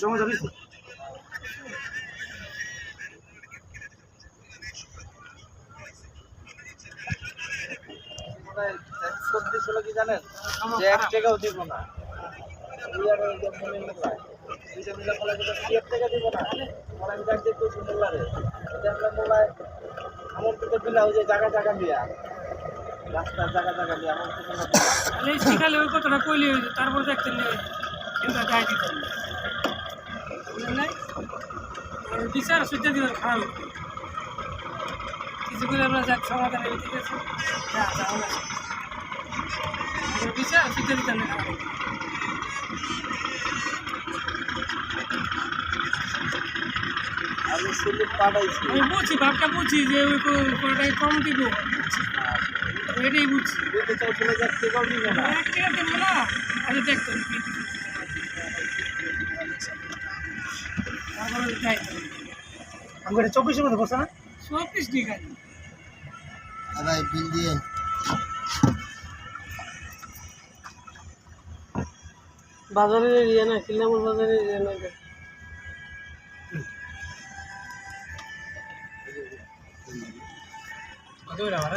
সমস্যা বেশি কি জানেন যে 1 টাকাও দিব না টাকা দিব না আমি দেখতে খুব সুন্দর লাগে মোবাইল আমার তো দিলা ওই যে জায়গা জায়গা দিয়া রাস্তার জায়গা জায়গা দিয়া আমার তো শিখালে ওই কথাটা কইলে তারপর দেখতেন কিন্তু গায়ে দিতেন নাই বিচার সুবিধা দিবেন খারাপ কিছু করে আমরা যাক সমাধান ঠিক আছে বিচার সুবিধা দিতেন না খারাপ আমি সিলেট পাঠাইছি আমি বুঝছি ভাবটা বুঝছি যে ওই কোনটাই কম দিব এটাই বুঝছি বুঝতে চাইছিল যে টাকাও দিব না 1 টাকা দেবো না আরে দেখতেন তারপরে যাইতেন আমার 24 মধ্যে বসা না 24 টাকা ভাই বিল দিয়ে বাজারের এরিয়া না কিলামুল বাজারের এরিয়া না কত টাকা